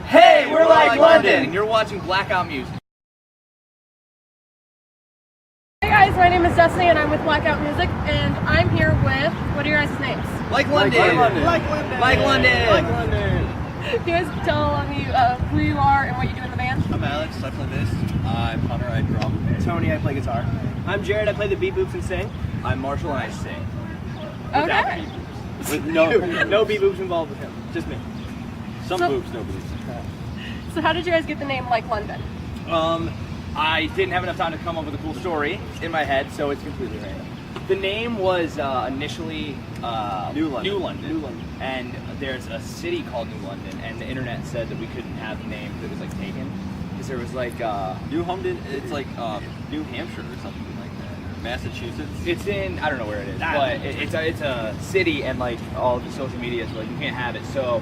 Hey, we're like London, and you're watching Blackout Music. Hey guys, my name is Destiny and I'm with Blackout Music, and I'm here with, what are your guys' names? Like London. Like London. Like London. Like London. Can you guys tell me who you are and what you do in the band? I'm Alex, I play bass. I'm Hunter, I drum. Tony, I play guitar. I'm Jared, I play the beat boops and sing. I'm Marshall, and I sing. Okay. With no beat boops involved with him, just me. Some boops, no boops. So how did you guys get the name Like London? I didn't have enough time to come up with a cool story in my head, so it's completely random. The name was initially New London. New London. And there's a city called New London, and the internet said that we couldn't have the name that was like taken, because there was like New London, it's like New Hampshire or something like that. Or Massachusetts. it's in, I don't know where it is, but it's a city, and like all of the social media is like you can't have it, so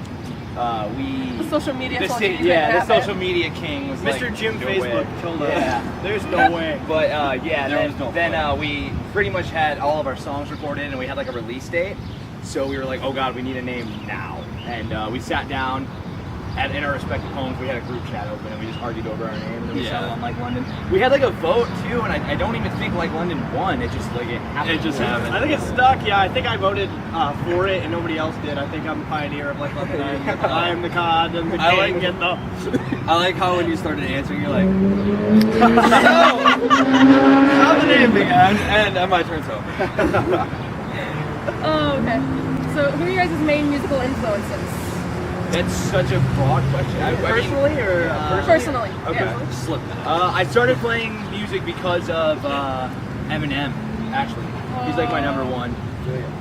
The social media the told city, you you couldn't yeah, the have it. social media king was Mr. like, Jim no Facebook way. told us. Yeah. There's no way. But yeah, There was no then point. we pretty much had all of our songs recorded, and we had like a release date. So we were like, oh god, we need a name now. And we sat down in our respective homes. We had a group chat open, and we just argued over our name, and then we settled on Like London. We had like a vote too, and I don't even think Like London won. It just like it happened. It just to happened. I think it's stuck, yeah. I think I voted for it and nobody else did. I think I'm the pioneer of Like London. I am the cod and the I king like- and the... I like how when you started answering, you're like, how's the name, big ass? And my turn, so. Oh, okay. So who are you guys' main musical influences? That's such a broad question. I mean, Personally or... Personally. Okay. Yeah. Slipknot. I started playing music because of Eminem, actually. He's like my number one.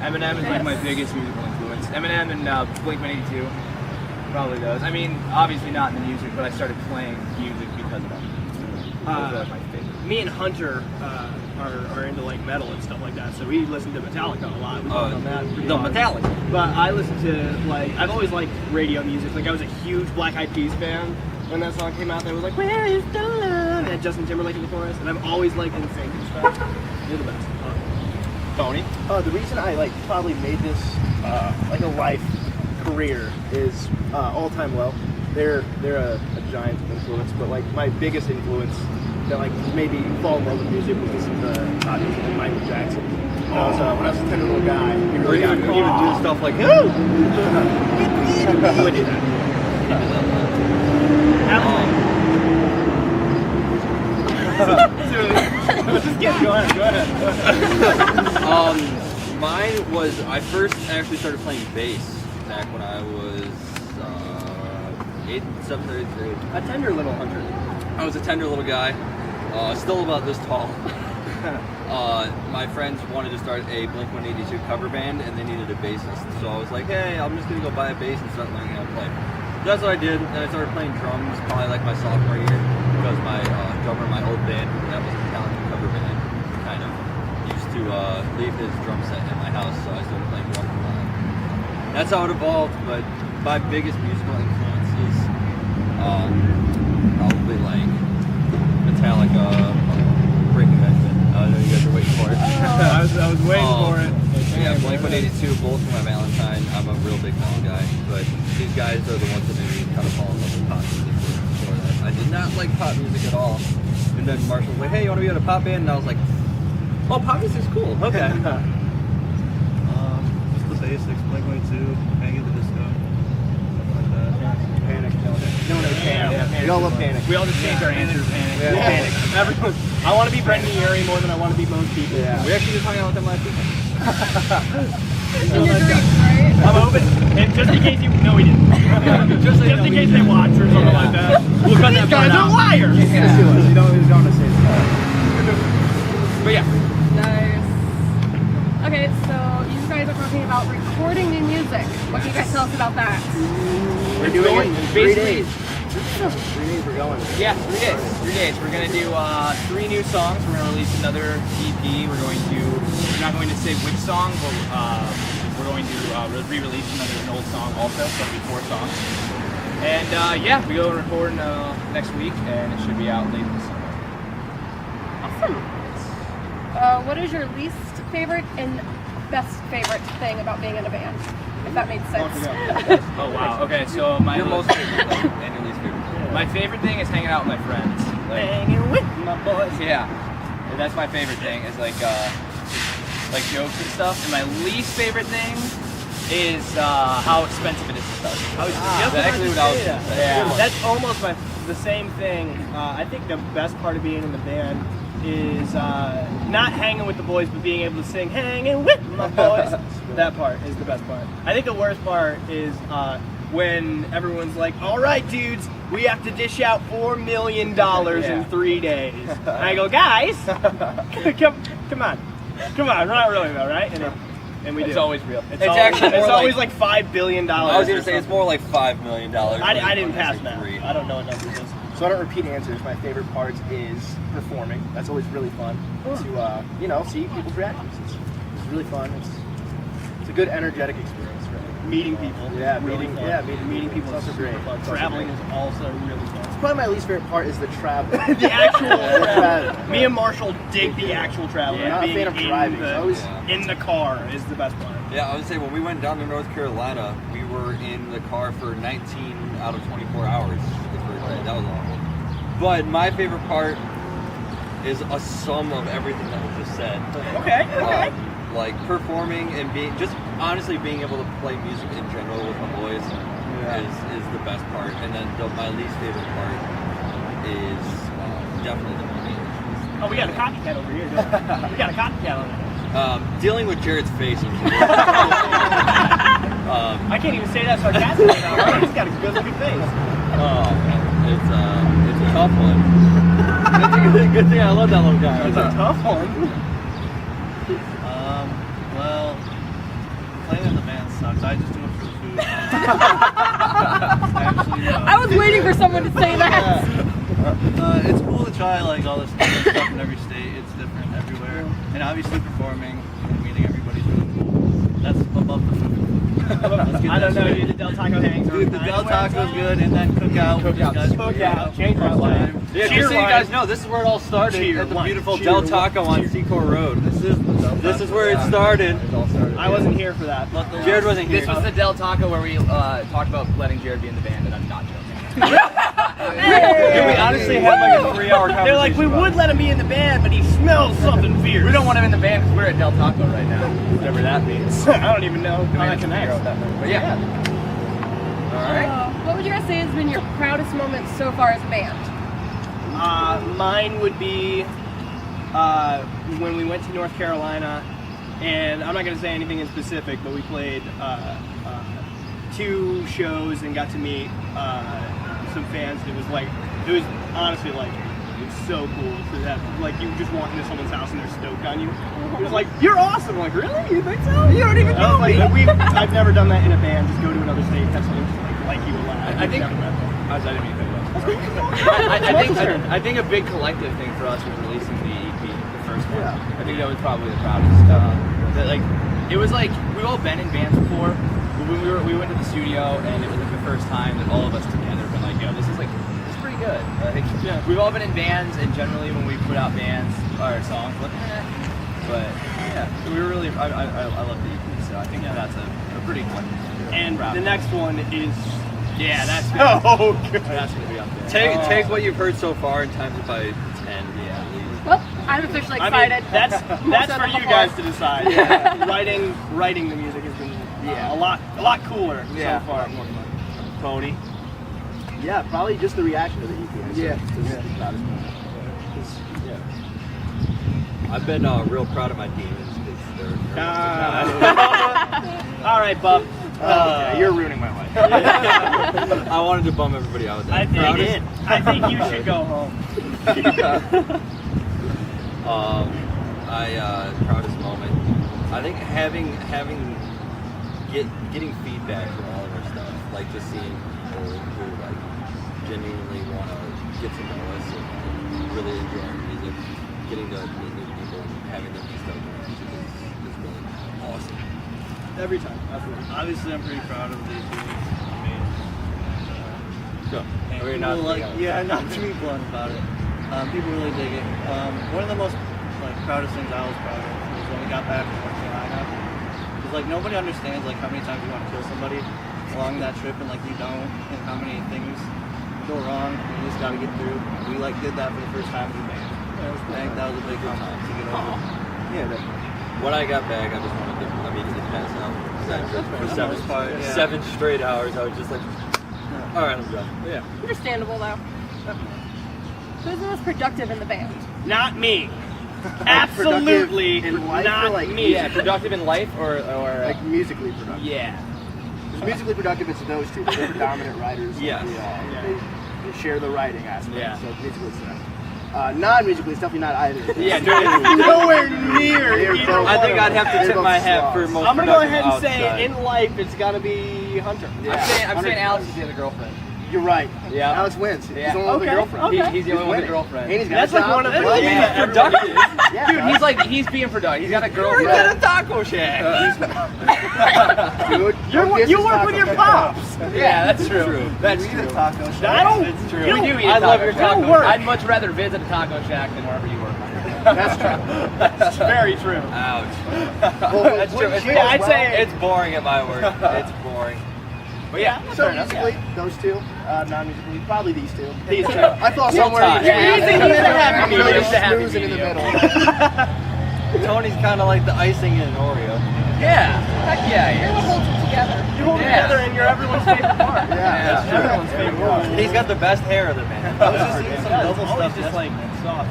Eminem is like my biggest musical influence. Eminem and Blink-182, probably those. I mean, obviously not in the music, but I started playing music because of them. Those are like my favorite. Me and Hunter are into like metal and stuff like that, so we listen to Metallica a lot. We talk on that pretty The hard. Metallica. But I listen to like I've always liked radio music. Like I was a huge Black Eyed Peas fan when that song came out. They was like, "Where is the love?" And it had Justin Timberlake in the chorus. And I've always liked NSYNC and stuff. They're the best. Tony? The reason I like probably made this like a life career is All Time Low. They're a giant influence, but like my biggest influence that like made me fall in love with music was listening to pop music like Michael Jackson. When I was a tender little guy, he Or really got even me. do stuff like, I would do that. Just get go ahead. Mine was, I first actually started playing bass back when I was 7th or 8th grade. A tender little Hunter. I was a tender little guy, still about this tall. My friends wanted to start a Blink-182 cover band, and they needed a bassist. So I was like, hey, I'm just gonna go buy a bass and start learning how to play. So that's what I did. Then I started playing drums probably like my sophomore year, because my drummer in my old band, that was a Metallica cover band, kind of used to leave his drum set at my house, so I started playing drums a lot. That's how it evolved. But my biggest musical influences, probably like Metallica, Breaking Benjamin. I know you guys are waiting for it. I was waiting for it. Yeah, Blink-182, Bullet for My Valentine. I'm a real big metal guy, but these guys are the ones that made me kind of fall in love with pop music. Before that, I did not like pop music at all. And then Marshall was like, "Hey, you want to be in a pop band?" And I was like, "Oh, pop music's cool. Okay." Just the basics, Blink-182, Panic at the Disco, stuff like that. Panic. No one knows Panic. We all love Panic. We all just changed our answers. Panic. Yeah. Panic. Everyone. I want to be Brendan Urie more than I want to be most people. Yeah. We actually just hung out with them last weekend. In your dreams, right? I'm hoping, and just in case you, no, we didn't. just in case they watch or something like that. We'll cut that part out. Liars. You can't sue us. You don't want to say that. But yeah. Nice. Okay, so you guys are talking about recording new music. What can you guys tell us about that? We're doing it in 3 basically- days. 3 days we're going. Yeah, 3 days. 3 days. We're gonna do 3 new songs. We're gonna release another EP. We're not going to say which song, but we're going to re-release an old song also. So it'll be 4 songs. And yeah, we go record next week, and it should be out later this summer. Awesome. What is your least favorite and best favorite thing about being in a band? If that made sense. Oh wow. Okay, so my Your most favorite, and your least favorite thing is hanging out with my friends. Like, Hanging with my boys. yeah, that's my favorite thing. Is like jokes and stuff. And my least favorite thing is how expensive it is to start. That's actually what I was gonna say. Yeah, that's almost the same thing. I think the best part of being in the band is not hanging with the boys, but being able to sing "Hanging with my boys." That part is the best part. I think the worst part is when everyone's like, "All right, dudes, we have to dish out $4 million in 3 days." And I go, "Guys, come on, we're not really though, right?" And we do. It's always real. It's always like $5 billion. I was gonna say it's more like $5 million. I didn't pass that. I don't know what numbers is. So I don't repeat answers. My favorite part is performing. That's always really fun to see people's reactions. It's really fun. It's a good energetic experience. Really. Meeting people. Yeah, really meeting people is also super great. fun. Traveling is also really fun. Probably my least favorite part is the travel. The actual travel. Me and Marshall dig the actual travel. Yeah, I'm not a fan of driving. In the car is the best part. Yeah, I would say when we went down to North Carolina, we were in the car for 19 out of 24 hours. The first day. That was awful. But my favorite part is a sum of everything that was just said. Okay. Like performing and honestly being able to play music in general with my boys is the best part. And then my least favorite part is definitely the money. Oh, we got a copycat over here. We got a copycat over there. Dealing with Jared's face. I can't even say that sarcastically now. Right? He's got a good looking face. Oh, it's a tough one. Good thing I love that little guy. It's a tough one. Well, playing in the band sucks. I just do it for the food. Actually, I was waiting for someone to say that. it's cool to try like all this different stuff in every state. It's different everywhere, and obviously performing and meeting everybody's really cool. That's above the food. I don't know, dude. The Del Taco hangs. Dude, the Del Taco's good, and then Cookout. Cookout. Change my life. Yeah, just so you guys know, this is where it all started at the beautiful Del Taco on Secor Road. This is where it started. I wasn't here for that. Jared wasn't here. This was the Del Taco where we talked about letting Jared be in the band, and I'm not joking. Dude, we honestly had like a 3-hour conversation. They're like, we would let him be in the band, but he smells something fierce. We don't want him in the band because we're at Del Taco right now, whatever that means. I don't even know how that connects. But yeah. All right. What would you guys say has been your proudest moment so far as a band? Mine would be when we went to North Carolina, and I'm not going to say anything in specific, but we played 2 shows and got to meet some fans. It was honestly like, it was so cool to have, like, you just walk into someone's house and they're stoked on you. It was like, you're awesome. I'm like, really? You think so? You don't even know me. I've never done that in a band. Just go to another state, have someone just like you a lot. I think. I didn't mean to think about that. I think a big collective thing for us was releasing the EP, the first one. Yeah. I think that was probably the proudest. It was like we've all been in bands before. When we went to the studio, and it was like the first time that all of us together been like, yo, this is pretty good. We've all been in bands, and generally when we put out bands or songs, but yeah, we were really. I love the EP, so I think that's a pretty fun. And the next one is. Yeah, that's good. That's gonna be up there. Take what you've heard so far and times it by 10. Yeah. Well, I'm officially excited. I mean, that's for you guys to decide. Yeah. Writing the music has been a lot cooler so far. Tony. Yeah, probably just the reaction to the EP. I've been real proud of my demons because they're All right, Buff. You're ruining my life. I wanted to bum everybody out with that. I think you should go home. Proudest moment. I think getting feedback from all of our stuff, like just seeing people who like genuinely want to get to know us and really enjoy our music, getting to meet new people and having them be stoked on our music is really awesome. Every time, absolutely. Obviously, I'm pretty proud of these dudes. I mean, People not to be blunt about it. People really dig it. One of the most proudest things I was proud of was when we got back from North Carolina. Because nobody understands how many times you want to kill somebody along that trip, and you don't, and how many things go wrong. You just gotta get through. We like did that for the first time in the band. I think that was a big one to get over. Yeah, definitely. When I got back, I just wanted to immediately pass out. For Yeah. 7 straight hours, I was just like, all right, I'm done. Yeah. Understandable though. Who's the most productive in the band? Not me. Absolutely Productive in life not or, like, me. Yeah, productive in life or Like musically productive. yeah. Because musically productive, it's those two. They're predominant writers. Yes. They share the writing aspect. Yeah. So musically, it's them. Non-musically, it's definitely not either. Yeah, Nowhere near either both- I think I'd have to They're tip both my hat slobs. for most I'm gonna go ahead and productive say outside. in life it's gotta be Hunter. Yeah. I'm saying Alex is the other girlfriend. You're right. Yeah. Alex wins. He's Yeah. the one with the Okay, girlfriend. okay. He's the only one with a winning. girlfriend. And he's got That's a like job. one of the- Well, Yeah. Productive. Yeah, Dude, he's being productive. He's got a You're girlfriend. at a taco shack. Dude, You work with your pops. Yeah, that's true. That's We need true. a taco shack. I don't. It's true. You We don't- do eat I a love taco your shack. taco work. I'd much rather visit a taco shack than wherever you work. That's true. That's very true. Ouch. Well, That's true. wouldn't you Yeah, as I'd well? say- It's boring at my work. It's boring. But yeah, So fair enough. musically, those two. Non-musically, probably these two. These two. I thought somewhere tie. in Yeah, between. he's a happy I'm medium. really He's a happy snoozing in the medium. middle. Tony's kind of like the icing in an Oreo. Yeah. Heck yeah. You're what holds it together. You hold Yeah. together and you're everyone's favorite part. Yeah, that's true. Everyone's favorite part. He's got the best hair of the band. I was just eating some double Always stuff just like soft.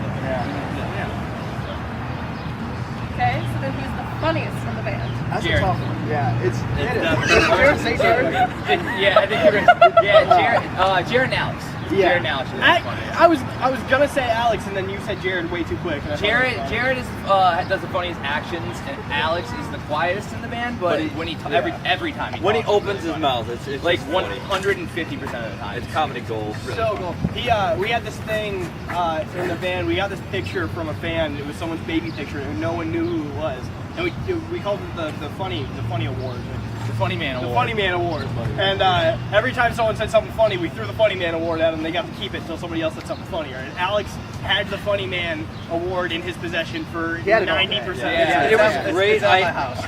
Okay, so then who's the funniest in the band? That's Jared. a tough one. Yeah, it's definitely- Jared, say Jared. Yeah, I think you're gonna. Yeah, Jared and Alex. Yeah. Jared and Alex are the funniest. I was gonna say Alex and then you said Jared way too quick. and I thought it was Jared is does the funniest actions, and Alex is the quietest in the band. But when he every time he When he talks, opens his mouth, it's like just funny. 150% of the time. It's comedy gold. so cool. We had this thing in the band. We got this picture from a fan. It was someone's baby picture, and no one knew who it was. And we called it the funny award. The Funny Man The Award. Funny Man Award. And every time someone said something funny, we threw the Funny Man Award at them. They got to keep it until somebody else said something funnier. And Alex had the Funny Man Award in his possession for He had it all 90% of the Yeah. time. It was great. It's at my house.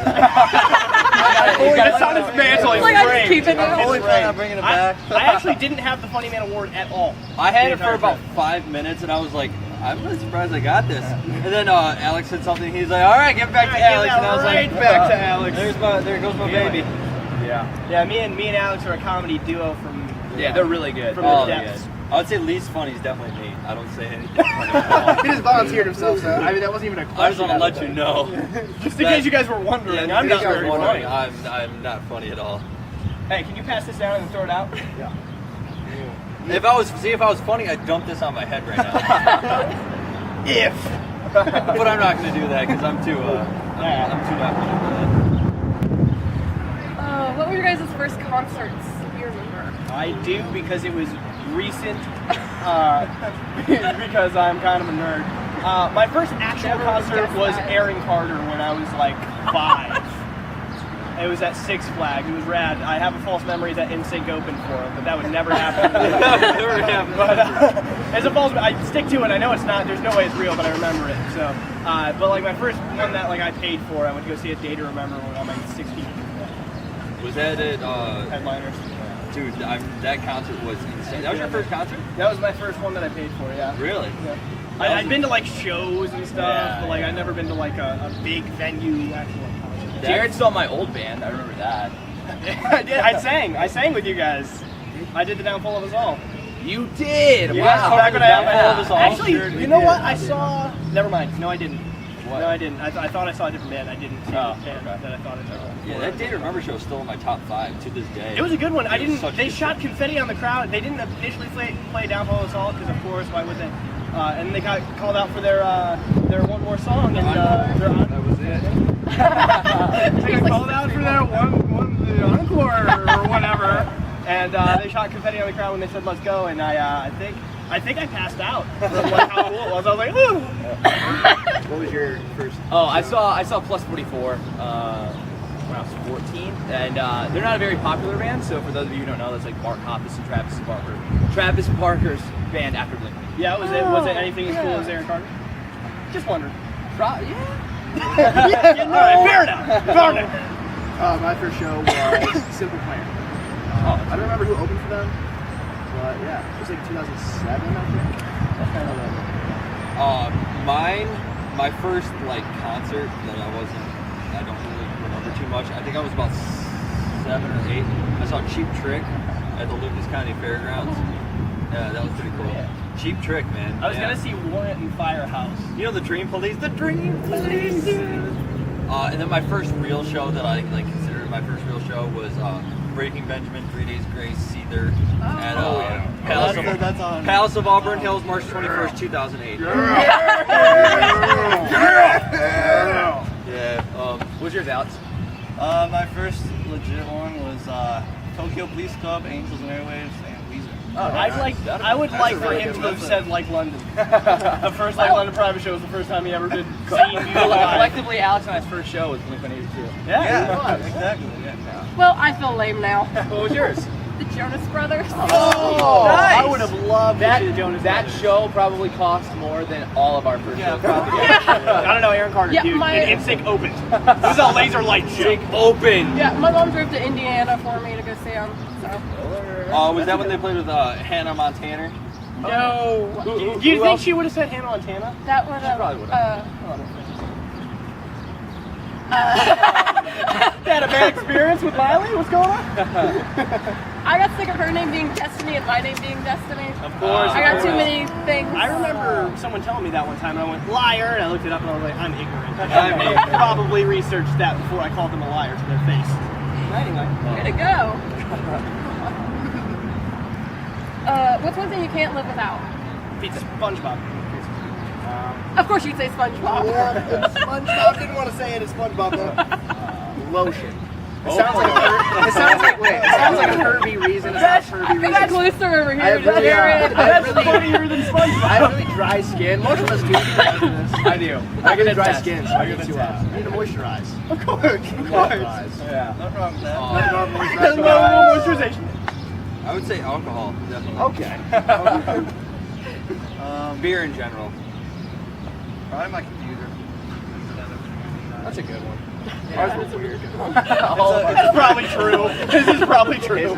It's on his mantle. Like, I just keep it I'm always It's planning on great. bringing it I back. actually didn't have the Funny Man Award at all. I had The it for entire about time. 5 minutes, and I was like, I'm really surprised I got this. And then Alex said something. He's like, all right, get back to Give Alex. that And I was right like, back to Alex. there goes my baby. Yeah, me and Alex are a comedy duo from. Yeah, they're really good. From Oh, the yeah. depths. I would say least funny is definitely me. I don't say anything funny at all. He just volunteered himself, so I mean that wasn't even a question. I just want to let you know. Just in case you guys were wondering, I'm not very funny. I'm not funny at all. Hey, can you pass this down and throw it out? Yeah. If I was funny, I'd dump this on my head right now. But I'm not going to do that because I'm too not funny for that. What were your guys' first concerts, if you remember? I do because it was recent. Because I'm kind of a nerd. My first actual concert was Aaron Carter when I was like 5. It was at Six Flags. It was rad. I have a false memory that NSYNC opened for him, but that would never happen. Never happened. But as a false, I stick to it. I know it's not. There's no way it's real, but I remember it. So, but like my first one that like I paid for, I went to go see A Day to Remember when I was like 16. Was that it? Headliners. Dude, that concert was insane. That was your first concert? That was my first one that I paid for. Yeah. Really? Yeah. I'd been to like shows and stuff, Yeah, but like I'd never been to like a big venue actual concert. Jared saw my old band. I remember that. I did. I sang with you guys. I did the Downfall of Us All. You did. Yeah, Wow. back when I had my Yeah. Downfall of Us All. Actually, Sure, we you know did. what? I saw. Never mind. No, I didn't. What? No, I didn't. I thought I saw a different band. I didn't see Oh, the band that I thought I saw. Yeah, that Day to Remember show is still in my top 5 to this day. It was a good one. I It was didn't. such a They good shot show. confetti on the crowd. They didn't initially play Downfall of Us All because, of course, why would they? And they got called out for their one more song and their That was it. they got called out for their the encore or whatever. And they shot confetti on the crowd when they said "Let's go." And I think I passed out from like how cool it was. I was like, "Ooh!" What was your first? Oh, I saw Plus 44 when I was 14, and they're not a very popular band. So for those of you who don't know, that's like Mark Hoppus and Travis Barker. Travis Barker's band after Blink. Yeah, was it anything as cool as Aaron Carter? Just wondered. Yeah. Yeah, all right, fair enough. Fair enough. My first show was Simple Plan. I don't remember who opened for them. But yeah, it was like 2007, I think. My first like concert that I don't really remember too much. I think I was about 7 or 8. I saw Cheap Trick at the Lucas County Fairgrounds. Yeah, that was pretty cool. Yeah. Cheap Trick, man. I was gonna see Warrant and Firehouse. You know the Dream Police? The Dream Police! And then my first real show that I like considered my first real show was Breaking Benjamin, 3 Days Grace, Seether at Palace of Auburn Hills, March 21st, 2008. Yeah. What's yours, Alex? My first legit one was Tokyo Police Club, Angels and Airwaves, and Weezer. I would like for him to have said like London. The first like London private show was the first time he ever did seen music live. Collectively, Alex and I's first show was Blink-182. Yeah, exactly. Yeah. Well, I feel lame now. What was yours? The Jonas Brothers. Oh, nice. I would have loved to see the Jonas That Brothers. show probably cost more than all of our first shows. I don't know, Aaron Carter, Yeah, dude. my- NSYNC opened. This is a laser light show. Open. Yeah, my mom drove to Indiana for me to go see them. So. Was that when they played with Hannah Montana? No. Do you think she would have said Hannah Montana? That would have. probably would've. They had a bad experience with Miley? What's going on? I got sick of her name being Destiny and my name being Destiny. Of course. I got too many things. I remember someone telling me that one time, and I went, liar, and I looked it up, and I was like, I'm ignorant. I'm ignorant. Probably researched that before I called them a liar to their face. Anyway. Way to go. What's one thing you can't live without? Pizza. SpongeBob. Of course you'd say SpongeBob. Yeah, it's SpongeBob. Didn't want to say it. It's SpongeBob though. Lotion. It sounds like a Herbie reason. It's not Herbie I think that's reason. Looser over I here. have really, That's funnier than SpongeBob. I have really dry skin. Most of us do. I do. I get can dry attest. skin, so I need to moisturize. Of course. Yeah. Nothing wrong with that. Nothing wrong with No moisturizing. moisturization. I would say alcohol, definitely. Okay. Beer in general. Probably my computer. That's a good one. Ours was weird. This is probably true. This is probably true.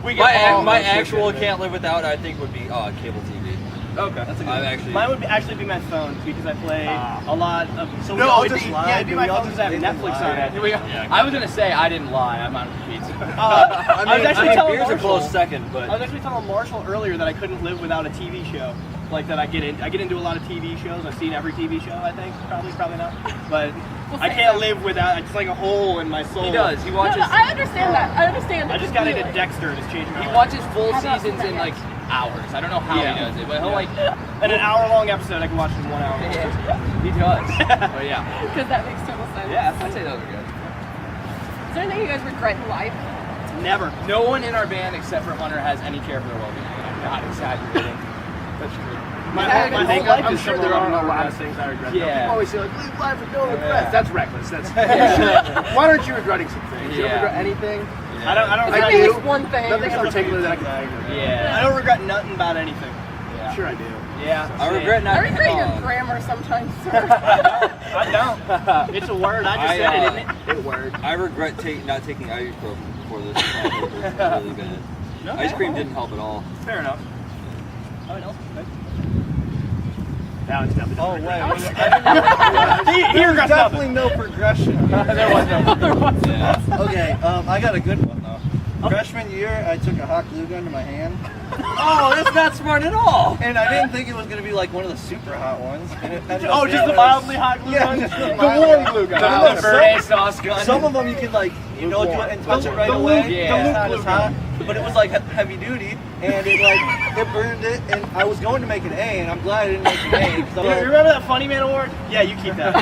We get My actual can't live without, I think, would be cable TV. Okay. That's a good I've one. actually. Mine would actually be my phone because I play a lot of. So No, we all it'd just be- live. yeah, it'd be my we all phone just have because they Netflix didn't on lie. it. Here we go. I was gonna say I didn't lie. I'm on pizza. I was actually telling beer's a Marshall. close second, but I was actually telling Marshall earlier that I couldn't live without a TV show. Like that, I get into a lot of TV shows. I've seen every TV show. I think probably not, but I can't live without. It's like a hole in my soul. He does. He No, watches. no, I understand that. I understand. I just got into Dexter and it's changed my He life. watches full How about seasons in that? like hours. I don't know how Yeah. he does it, but he'll like. And an hour-long episode, I can watch it in 1 hour. Yeah, he does. But yeah, Because that makes total sense. yeah, I'd say those are good. Is there anything you guys regret in life? Never. No one in our band except for Hunter has any care for their well-being. I'm not exaggerating. That's true. My Yeah, whole I'm life I'm is sure there are a lot of things I regret. Yeah. People always say like, live life with no regrets. Yeah. That's reckless. That's. Why aren't you regretting some things? You don't Yeah. regret anything. I don't I regret do. At least one thing. Nothing in particular that I can. Yeah. I don't regret nothing about anything. Yeah. Sure, I do. Yeah. I regret not. I regret your grammar sometimes, sir. I don't. It's a word. I just said it, isn't it? It worked. I regret not taking ibuprofen before this. It's really bad. Ice cream didn't help at all. Fair enough. Oh, no. Now it's definitely. Oh, wait. He regrets Definitely nothing. no progression. There was no. Yeah. Okay, I got a good one though. Freshman year, I took a hot glue gun to my hand, Oh, that's not smart at all. and I didn't think it was gonna be like one of the super hot ones. And it ended up Oh, just being the one of those- mildly hot glue Yeah, gun? just the The mildly warm hot- glue gun. No, The birthday sauce gun. Some of them you can like, do it and touch it right the away. loop- yeah. It's not the as loop hot, but it was like heavy duty, and it burned it. And I was going to make an A, and I'm glad I didn't make an A. 'Cause I'm You like, remember that Funny Man Award? Yeah, you keep that.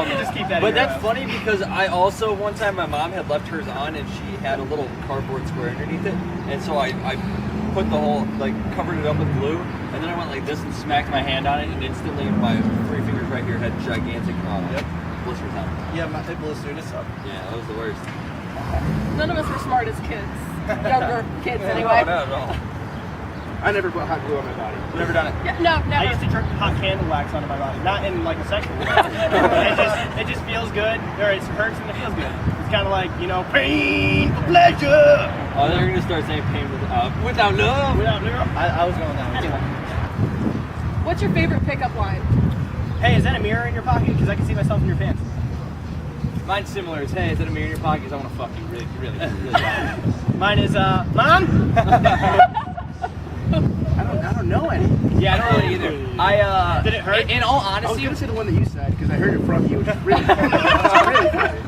You just keep that. in But your that's house. funny because I also one time my mom had left hers on and she had a little cardboard square underneath it, and so I put the whole covered it up with glue, and then I went like this and smacked my hand on it, and instantly my 3 fingers right here had gigantic blisters on it. yeah, it blistered. It sucked. Yeah, that was the worst. None of us were smart as kids. Younger kids, anyway. No, not at all. I never put hot glue on my body. Never done it. Yeah, no, I used never. to drip hot candle wax onto my body, not in like a sexual way. it just feels good, or it hurts and it feels good. It's kind of like pain for pleasure. Oh, they're gonna start saying pain without love. Without love. I was going that way. Anyway. What's your favorite pickup line? Hey, is that a mirror in your pocket? Because I can see myself in your pants. Mine's similar. It's, hey, is that a mirror in your pocket? 'Cause I want to fuck you really bad. Mine is, Mom? I don't know any. Yeah, I don't really either. Did it hurt? In all I was honesty, gonna say the one that you said because I heard it from you, which is really funny. It's really funny.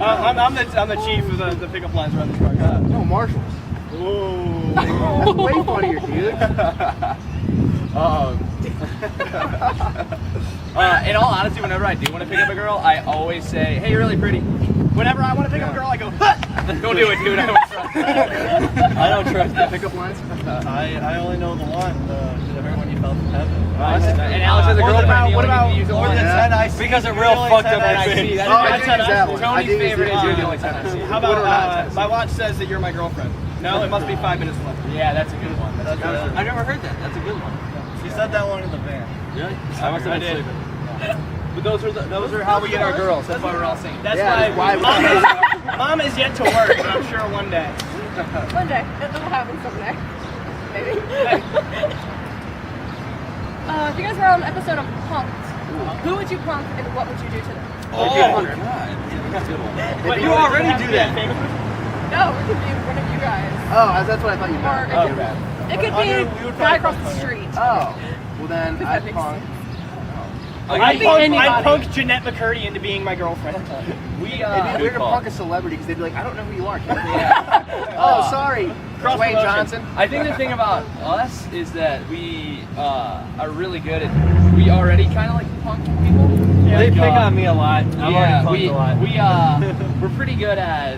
I don't know. I'm the chief of the pickup lines around this park. No, Marshalls. Whoa. That's way funnier, dude. in all honesty, whenever I do want to pick up a girl, I always say, "Hey, you're really pretty." Whenever I want to pick up a girl, I go, "Ha!" Don't do it, dude. I don't trust you. I don't trust that. Pickup lines. I only know the one. Did it hurt when you fell from heaven? And Alex has a What girlfriend. about- you what only about- need to use the Or one. the 10 I see. Because it real fucked up I my see. face. That Oh, I is do use that one. I Tony's do use favorite the is you're the one. only 10 I see. How What about, my watch says that you're my girlfriend. No, it must be 5 minutes left. Yeah, that's a good one. That's a good one. I never heard that. That's a good one. She said that one in the van. Really? I must have I been did. sleeping. But those are how we get our girls. That's why we're all singing. That's Yeah, why why- Mom is yet to work, but I'm sure one day. One day. It'll happen someday. Maybe. If you guys were on an episode of Punked, who would you punk and what would you do to them? Oh, God. That's a good one. But you already do that. No, it could be one of you guys. Oh, that's what I thought you Or meant. it could, it could We would be guy probably across the punk her. street. Oh, well then If I that makes punk. I think anybody. punked Jeanette McCurdy into being my girlfriend. We It'd be weird to call. punk a celebrity because they'd be like, I don't know who you are. Kid. Oh, sorry. Cross Dwayne promotion. Johnson. I think the thing about us is that we are really good at. We already kind of like punk people. They Like, pick on me a lot. I've Yeah, already punked we a lot. we're pretty good at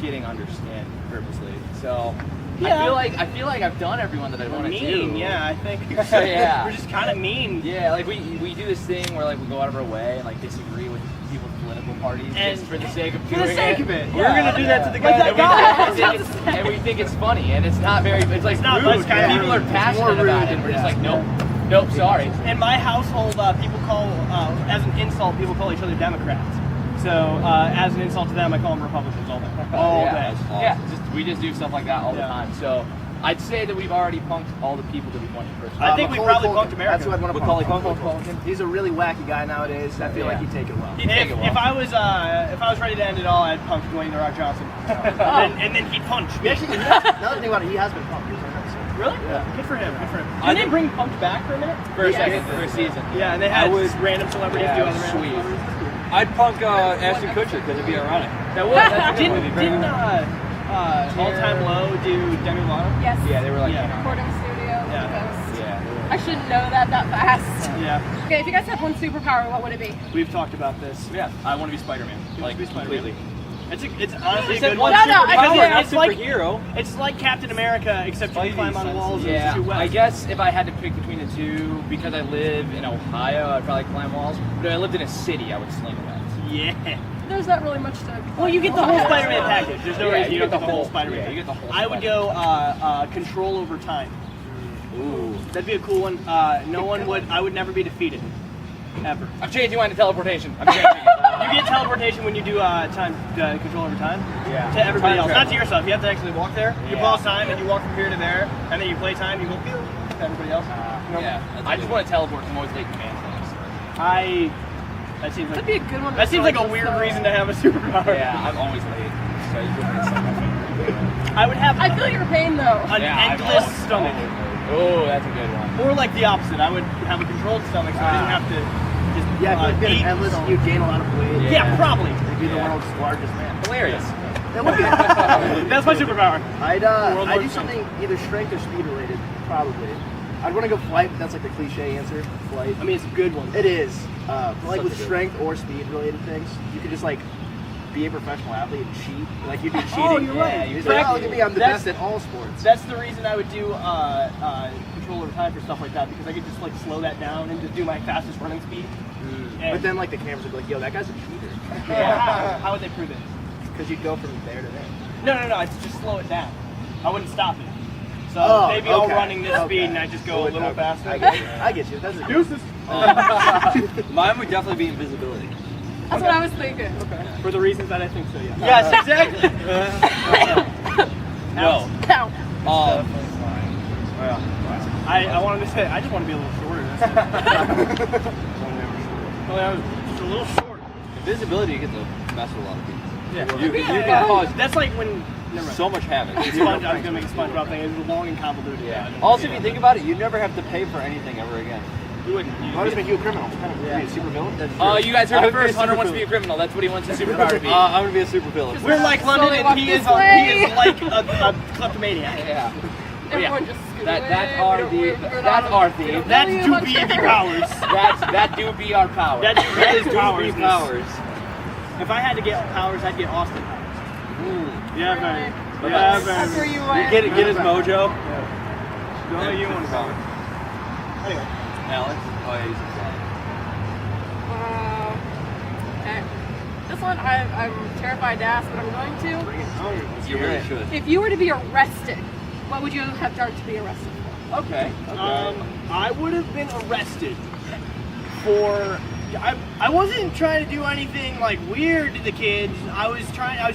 getting understand purposely. So Yeah. I feel like I've done everyone that I We're want to mean, do. yeah, I think. Yeah. We're just kind of mean. Yeah, like we do this thing where like we go out of our way and like disagree with people's political parties And just for the sake of for the doing sake it. of it. We're Yeah. gonna do that to the Like guy. that guy. And we think it's funny, and it's not very. It's like It's not rude. much kind of People rude. are It's passionate more about rude it. than We're just like, passionate. nope, sorry. In my household, people call, as an insult, people call each other Democrats. So, as an insult to them, I call them Republicans all day. All yeah, day. yeah. We just do stuff like that all the Yeah. time. So I'd say that we've already punked all the people that we want to personally. I think we Macaulay probably Culkin. punked America. That's who I'd want to Macaulay punk. Culkin. He's a really wacky guy nowadays. I feel like Yeah. he'd take it well. He'd take it well. If I was ready to end it all, I'd punk Dwayne The Rock Johnson, and then he'd punch me. Actually, now that I think about it, he has been punked. Really? Yeah. Good for him. Good for him. I Didn't they think- bring Punked back for a minute? For a Yes. second, for a season. Yeah, and they had I would- random celebrities Yeah, do it other was random sweet. celebrities. I'd punk Ashton Kutcher because it'd be ironic. That was. That's a good movie. Didn't All Time Low do Demi Lovato? Yes. Yeah, they were like. Yeah. You know, Recording studio. Yeah. Coast. yeah. I shouldn't know that fast. Yeah. Okay, if you guys had one superpower, what would it be? We've talked about this. Yeah. I want to be Spider-Man. Like be Spider-Man? completely. It's honestly They a said good one one. No, no, I Because think it's Not like superhero. it's like Captain America, except you can climb on walls and Yeah, it's too wet. I guess if I had to pick between the two, because I live in Ohio, I'd probably climb walls. But if I lived in a city, I would sling webs. Yeah. There's not really much to. Well, you get the whole Spider-Man package. There's no Yeah, reason you you get don't the get the whole whole- Spider-Man. yeah, you get the whole I would go control over time. Ooh. That'd be a cool one. No one would. I would never be defeated, ever. I'm changing mine to teleportation. I'm changing it. You get teleportation when you do time control over time. Yeah. To everybody Time else, travel. not to yourself. You have to actually walk there. You Yeah. pause time and you walk from here to there, and then you play time. You go pew to everybody else. You know? Yeah. I just want to teleport. 'Cause I'm always late to command things. That seems That'd like be a good one. to that seems like a start weird with, reason to have a superpower. Yeah, I'm always late. So I just want to my finger. I would have I feel your pain though. an Yeah, I'm endless always- stomach, Oh, that's a good one. or like the opposite. I would have a controlled stomach, so I didn't have to just Yeah, if you eat. had endless, you'd gain a lot of weight. Yeah, probably. You'd be the Yeah. world's largest man. Hilarious. That would be. That's my superpower. I'd World I'd War do II. something either strength or speed related, probably. I'd want to go flight, but that's like the cliche answer. Flight. I mean, it's a good one. It is. But like Such with a good strength or speed related things, you could just like be a professional athlete and cheat. Like you'd be cheating. Oh, you're right. Yeah, You you'd be like, practice. oh, look at me, I'm the That's- best at all sports. That's the reason I would do control over time for stuff like that, because I could just like slow that down and just do my fastest running speed. And- But then like the cameras would be like, yo, that guy's a cheater. yeah, how would they prove it? Because you'd go from there to there. No, it's just slow it down. I wouldn't stop it. So Oh, they'd be all okay. running this Okay. speed, and I just go a little faster. I get you. I get you. That's a Deuces. Mine would definitely be invisibility. That's what I was thinking. For the reasons that I think so, yeah. Yes, exactly. No. Count. Definitely fine. I wanted to say, I just want to be a little shorter. That's it. Well, I was just a little short. Invisibility, you get to mess with a lot of people. Yeah. You Yeah. can cause That's like when. Never mind. so much havoc. I was gonna make a SpongeBob thing. It was long and convoluted. Yeah. Also, if you think about it, you never have to pay for anything ever again. You wouldn't. Why does it make you a criminal? Kind of be a super villain? You guys heard I it would be a first. Hunter super wants to be a criminal. That's what he wants his superpower to be. I'm gonna be a super villain. We're like London, and he is like a kleptomaniac. Yeah. Everyone just scoot That's away. our We're theme. not- That's our theme. That's Really do much be the different. powers. That do be our power. That is powers. powers. If I had to get powers, I'd get Austin powers. Yeah, Really? baby. But Yeah, That's where baby. you went. Get his mojo. Don't let you want power. Anyway. Alex. Oh yeah, he's Okay. This one I'm terrified to ask, but I'm going to. Oh, You really should. If you were to be arrested, what would you have done to be arrested for? Okay. I would have been arrested for. I wasn't trying to do anything like weird to the kids. I was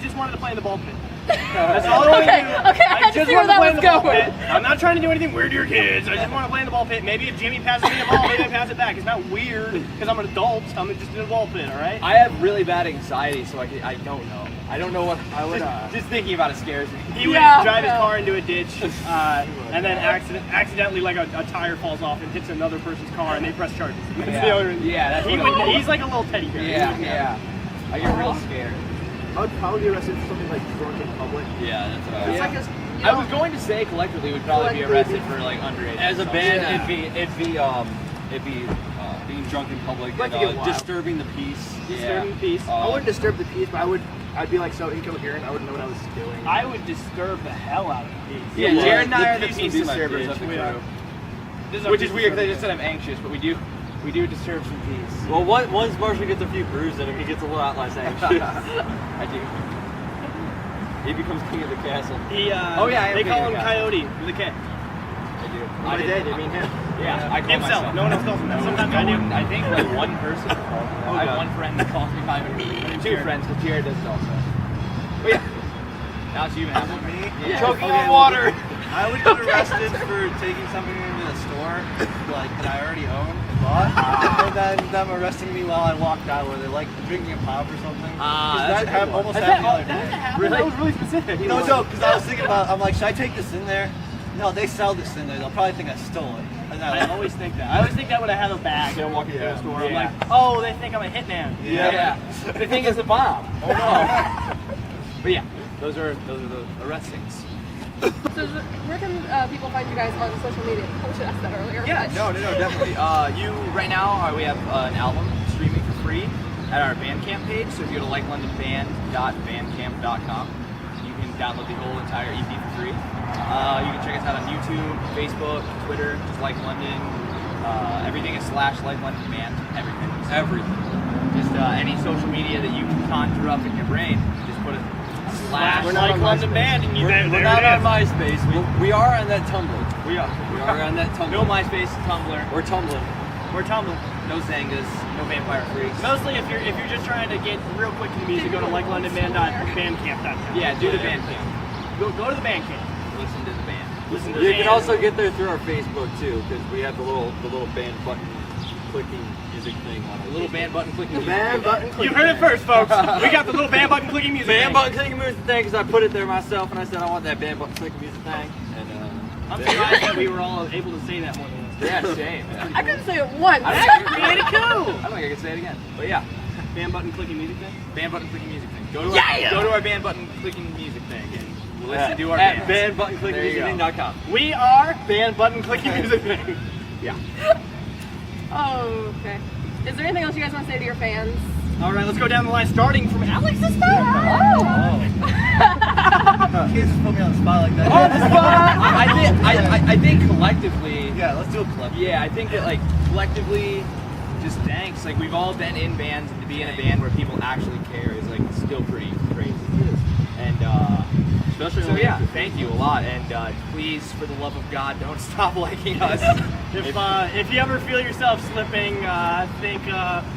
just wanted to play in the ball pit. That's all I wanted to do. Okay, I had to just see where wanted that play in was the ball going. pit. I'm not trying to do anything weird to your kids. I just want to play in the ball pit. Maybe if Jimmy passes me a ball, maybe I pass it back. It's not weird because I'm an adult. I'm just in a ball pit, all right? I have really bad anxiety, so I don't know. I don't know what I would. Just thinking about it scares me. He would Yeah, drive his yeah. car into a ditch, and then accidentally, like a tire falls off and hits another person's car, and they press charges. That's the only reason. Yeah, that's what I would. He's like a little teddy bear. Yeah. I get real scared. I would probably be arrested for something like drunk in public. Yeah, that's what I It's was. like a, I was going to say collectively we'd probably be arrested for like underage. As a stuff. band, Yeah. it'd be being drunk in public Like and to get wild. disturbing the peace. Disturbing peace. I wouldn't disturb the peace, but I'd be like so incoherent, I wouldn't know what I was doing. I would disturb the hell out of the peace. Yeah, Jared and I are the peace peace would be my disturbers bitch. of the Yeah. crew. Which is weird because I just said I'm anxious, but we do disturb some peace. Well, once Marshall gets a few brews in him, he gets a lot less anxious. I do. He becomes king of the castle. He, Oh, yeah, I am they call him being a guy. Coyote with a K. I do. By day, they mean him. Yeah, I call Himself. myself. No one else calls him that. Sometimes I do. I think like one person calls me that. I have God. one friend that calls me Coyote. Two Jared. friends, because Jared does it also. But yeah. Now it's you, man. Me? Yeah. Choking Okay, on water. I would get arrested for taking something into the store, like that I already own and bought, and then them arresting me while I walked out, where they're like drinking a pop or something. 'Cause that's that a good one. almost happened the other That day. happened? Really? That was really specific. No joke, because I was thinking about, I'm like, should I take this in there? No, they sell this in there. They'll probably think I stole it. And I always think that. I always think that when I have a bag and I'm walking through the store. I'm Yeah. like, oh, they think I'm a hitman. Yeah. The thing is a bomb. Oh no. But yeah, those are the arrestings. So where can people find you guys on social media? I should ask that earlier. Yeah, but- no, definitely. You right now we have an album streaming for free at our Bandcamp page. So if you go to likelondonband.bandcamp.com, you can download the whole entire EP for free. You can check us out on YouTube, Facebook, Twitter, just Like London. Everything is / Like London Band. Everything. Just any social media that you can conjure up in your brain, just put a / We're not like London Band, and you We're there not it on is. MySpace. We are on that Tumblr. We are. We are on that Tumblr. No MySpace, Tumblr, We're tumbling. We're tumbling. no Zangas, no Vampire Freaks. Mostly if you're just trying to get real quick to the music, go to likelondonband.bandcamp.com. Yeah, do the Bandcamp. Go to the Bandcamp. Listen to the band. Listen to You the can band. also get there through our Facebook too, because we have the little band button clicking music thing on A it. little band button clicking. The band button You click. heard it first, folks. We got the little band button clicking music. Band thing. button clicking music thing, because I put it there myself, and I said I want that band button clicking music thing. And I'm surprised that we were all able to say that more than once. Yeah, shame. I couldn't say it once. I Made it cool. don't think I can say it again. But yeah, Band button clicking music thing. band button clicking music thing. Go to Yeah! our band button clicking music thing and we'll listen to our at bands. bandbuttonclickingmusicthing.com. We are band button clicking music thing. Yeah. Oh, okay. Is there anything else you guys want to say to your fans? All right, let's go down the line, starting from Alex this time. You can't just put me on the spot like that. I think collectively. Yeah, let's do a clip. Yeah, I think that like collectively, just thanks. Like we've all been in bands, and to be in a band where people actually care is like still pretty crazy. And especially So on yeah, YouTube. thank you a lot, and please, for the love of God, don't stop liking us. If you ever feel yourself slipping, think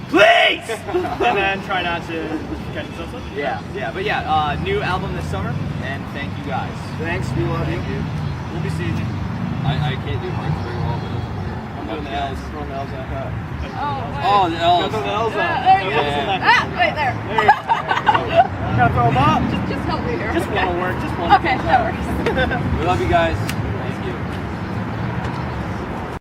please, and then try not to catch yourself slipping. Yeah, but yeah, new album this summer, and thank you guys. Thanks, we love you. We'll be seeing you. I can't do hearts very well, but I'm doing the L's. Throwing the L's out. oh, the L's. Throw the L's out. There you go. Yeah. Ah, right there. There you go. Gotta throw them up. Just help me here. Just want to work. Just want to Okay, that works. We love you guys.